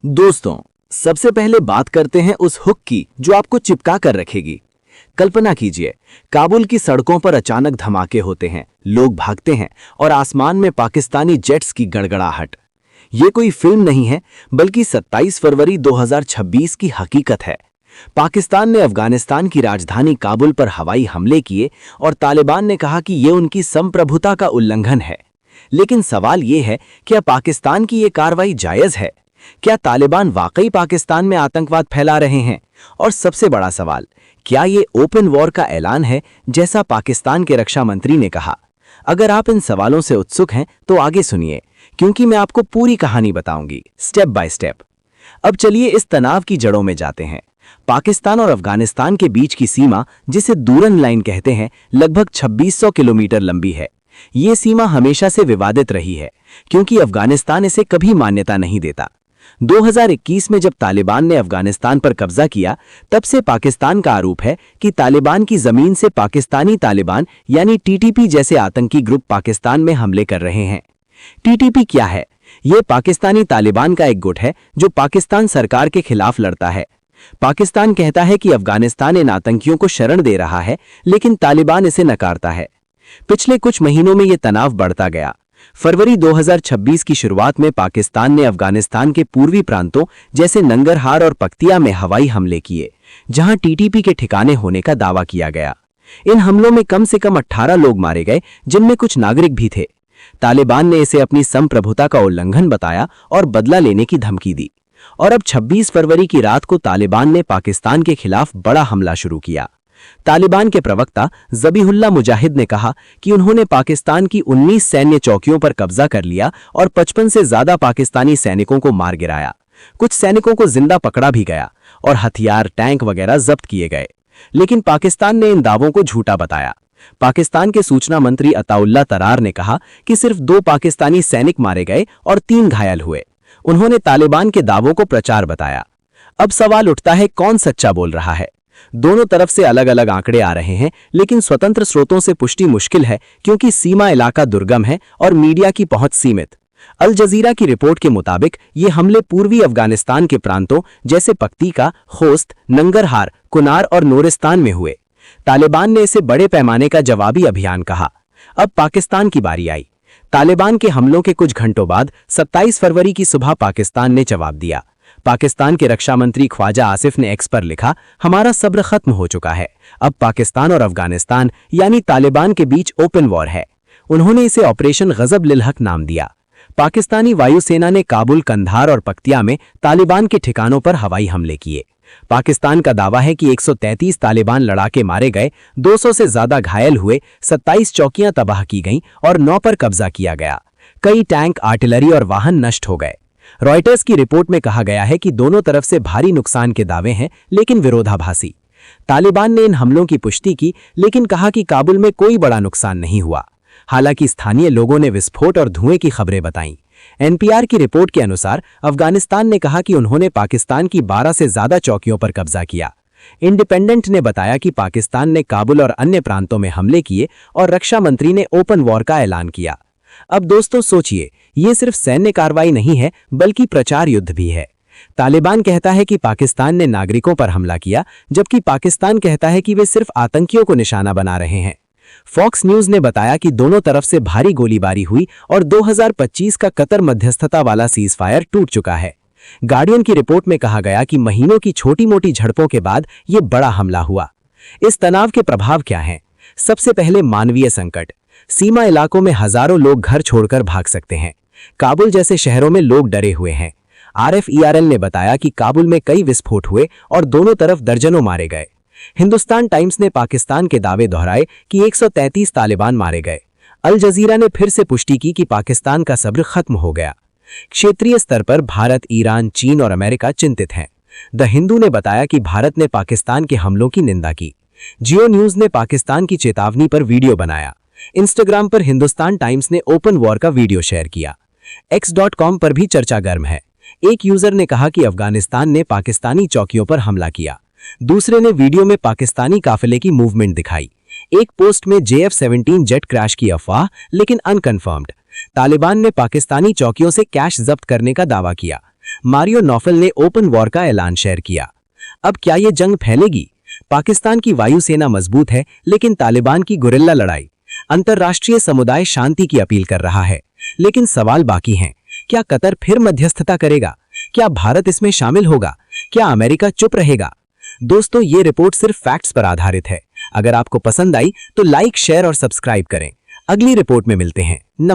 दोस्तों, सबसे पहले बात करते हैं उस हुक की जो आपको चिपका कर रखेगी। कल्पना कीजिए, काबुल की सड़कों पर अचानक धमाके होते हैं, लोग भागते हैं और आसमान में पाकिस्तानी जेट्स की गड़गड़ाहट। ये कोई फिल्म नहीं है, बल्कि 27 फरवरी 2026 की हकीकत है। पाकिस्तान ने अफगानिस्तान की राजधानी काबुल पर हवाई हमले किए और तालिबान ने कहा कि ये उनकी संप्रभुता का उल्लंघन है। लेकिन सवाल ये है, क्या पाकिस्तान की ये कार्रवाई जायज है? क्या तालिबान वाकई पाकिस्तान में आतंकवाद फैला रहे हैं? और सबसे बड़ा सवाल, क्या ये ओपन वॉर का ऐलान है, जैसा पाकिस्तान के रक्षा मंत्री ने कहा? अगर आप इन सवालों से उत्सुक हैं तो आगे सुनिए, क्योंकि मैं आपको पूरी कहानी बताऊंगी स्टेप बाय स्टेप। अब चलिए इस तनाव की जड़ों में जाते हैं। पाकिस्तान और अफगानिस्तान के बीच की सीमा, जिसे दूरन लाइन कहते हैं, लगभग 2600 किलोमीटर लंबी है। ये सीमा हमेशा से विवादित रही है, क्योंकि अफगानिस्तान इसे कभी मान्यता नहीं देता। 2021 में जब तालिबान ने अफगानिस्तान पर कब्जा किया, तब से पाकिस्तान का आरोप है कि तालिबान की जमीन से पाकिस्तानी तालिबान यानी टीटीपी जैसे आतंकी ग्रुप पाकिस्तान में हमले कर रहे हैं। टीटीपी क्या है? यह पाकिस्तानी तालिबान का एक गुट है जो पाकिस्तान सरकार के खिलाफ लड़ता है। पाकिस्तान कहता है कि अफगानिस्तान इन आतंकियों को शरण दे रहा है, लेकिन तालिबान इसे नकारता है। पिछले कुछ महीनों में यह तनाव बढ़ता गया। फरवरी 2026 की शुरुआत में पाकिस्तान ने अफगानिस्तान के पूर्वी प्रांतों जैसे नंगरहार और पख्तिया में हवाई हमले किए, जहां टीटीपी के ठिकाने होने का दावा किया गया। इन हमलों में कम से कम 18 लोग मारे गए, जिनमें कुछ नागरिक भी थे। तालिबान ने इसे अपनी संप्रभुता का उल्लंघन बताया और बदला लेने की धमकी दी। और अब 26 फरवरी की रात को तालिबान ने पाकिस्तान के खिलाफ बड़ा हमला शुरू किया। तालिबान के प्रवक्ता ज़बीहुल्लाह मुजाहिद ने कहा कि उन्होंने पाकिस्तान की 19 सैन्य चौकियों पर कब्जा कर लिया और 55 से ज्यादा पाकिस्तानी सैनिकों को मार गिराया। कुछ सैनिकों को जिंदा पकड़ा भी गया और हथियार, टैंक वगैरह जब्त किए गए। लेकिन पाकिस्तान ने इन दावों को झूठा बताया। पाकिस्तान के सूचना मंत्री अताउल्लाह तरार ने कहा कि सिर्फ 2 पाकिस्तानी सैनिक मारे गए और 3 घायल हुए। उन्होंने तालिबान के दावों को प्रचार बताया। अब सवाल उठता है, कौन सच्चा बोल रहा है? दोनों तरफ से अलग अलग आंकड़े आ रहे हैं, लेकिन स्वतंत्र स्रोतों से पुष्टि मुश्किल है, क्योंकि सीमा इलाका दुर्गम है और मीडिया की पहुंच सीमित। अल जजीरा की रिपोर्ट के मुताबिक ये हमले पूर्वी अफगानिस्तान के प्रांतों जैसे पख्तीका, खोस्त, नंगरहार, कुनार और नूरिस्तान में हुए। तालिबान ने इसे बड़े पैमाने का जवाबी अभियान कहा। अब पाकिस्तान की बारी आई। तालिबान के हमलों के कुछ घंटों बाद 27 फरवरी की सुबह पाकिस्तान ने जवाब दिया। पाकिस्तान के रक्षा मंत्री ख्वाजा आसिफ ने एक्स पर लिखा, हमारा सब्र खत्म हो चुका है। अब पाकिस्तान और अफगानिस्तान यानी तालिबान के बीच ओपन वॉर है। उन्होंने इसे ऑपरेशन गजब लिल हक नाम दिया। पाकिस्तानी वायुसेना ने काबुल, कंधार और पख्तिया में तालिबान के ठिकानों पर हवाई हमले किए। पाकिस्तान का दावा है कि 133 तालिबान लड़ाके मारे गए, 200 से ज्यादा घायल हुए, 27 चौकियां तबाह की गईं और 9 पर कब्जा किया गया। कई टैंक, आर्टिलरी और वाहन नष्ट हो गए। रॉयटर्स की रिपोर्ट में कहा गया है कि दोनों तरफ से भारी नुकसान के दावे हैं, लेकिन विरोधाभासी। तालिबान ने इन हमलों की पुष्टि की, लेकिन कहा कि काबुल में कोई बड़ा नुकसान नहीं हुआ। हालांकि स्थानीय लोगों ने विस्फोट और धुएं की खबरें बताईं। एनपीआर की रिपोर्ट के अनुसार अफगानिस्तान ने कहा कि उन्होंने पाकिस्तान की 12 से ज्यादा चौकियों पर कब्जा किया। इंडिपेंडेंट ने बताया कि पाकिस्तान ने काबुल और अन्य प्रांतों में हमले किए और रक्षा मंत्री ने ओपन वॉर का ऐलान किया। अब दोस्तों सोचिए, ये सिर्फ सैन्य कार्रवाई नहीं है, बल्कि प्रचार युद्ध भी है। तालिबान कहता है कि पाकिस्तान ने नागरिकों पर हमला किया, जबकि पाकिस्तान कहता है कि वे सिर्फ आतंकियों को निशाना बना रहे हैं। फॉक्स न्यूज ने बताया कि दोनों तरफ से भारी गोलीबारी हुई और 2025 का कतर मध्यस्थता वाला सीज फायर टूट चुका है। गार्डियन की रिपोर्ट में कहा गया कि महीनों की छोटी मोटी झड़पों के बाद ये बड़ा हमला हुआ। इस तनाव के प्रभाव क्या हैं? सबसे पहले मानवीय संकट। सीमा इलाकों में हजारों लोग घर छोड़कर भाग सकते हैं। काबुल जैसे शहरों में लोग डरे हुए हैं। RFERL ने बताया कि काबुल में कई विस्फोट हुए और दोनों तरफ दर्जनों मारे गए। हिंदुस्तान टाइम्स ने पाकिस्तान के दावे दोहराए कि 133 तालिबान मारे गए। अल जजीरा ने फिर से पुष्टि की कि पाकिस्तान का सब्र खत्म हो गया। क्षेत्रीय स्तर पर भारत, ईरान, चीन और अमेरिका चिंतित हैं। द हिंदू ने बताया कि भारत ने पाकिस्तान के हमलों की निंदा की। जियो न्यूज ने पाकिस्तान की चेतावनी पर वीडियो बनाया। इंस्टाग्राम पर हिंदुस्तान टाइम्स ने ओपन वॉर का वीडियो शेयर किया। X.com पर भी चर्चा गर्म है। एक यूजर ने कहा कि अफगानिस्तान ने पाकिस्तानी चौकियों पर हमला किया। दूसरे ने वीडियो में पाकिस्तानी काफिले की मूवमेंट दिखाई। एक पोस्ट में JF-17 जेट क्रैश की अफवाह, लेकिन अनकन्फर्म्ड। तालिबान ने पाकिस्तानी चौकियों से कैश जब्त करने का दावा किया। मारियो नौफल ने ओपन वॉर का ऐलान शेयर किया। अब क्या ये जंग फैलेगी? पाकिस्तान की वायुसेना मजबूत है, लेकिन तालिबान की गुरिल्ला लड़ाई। अंतर्राष्ट्रीय समुदाय शांति की अपील कर रहा है, लेकिन सवाल बाकी हैं। क्या कतर फिर मध्यस्थता करेगा? क्या भारत इसमें शामिल होगा? क्या अमेरिका चुप रहेगा? दोस्तों, ये रिपोर्ट सिर्फ फैक्ट्स पर आधारित है। अगर आपको पसंद आई तो लाइक, शेयर और सब्सक्राइब करें। अगली रिपोर्ट में मिलते हैं। नमस्कार।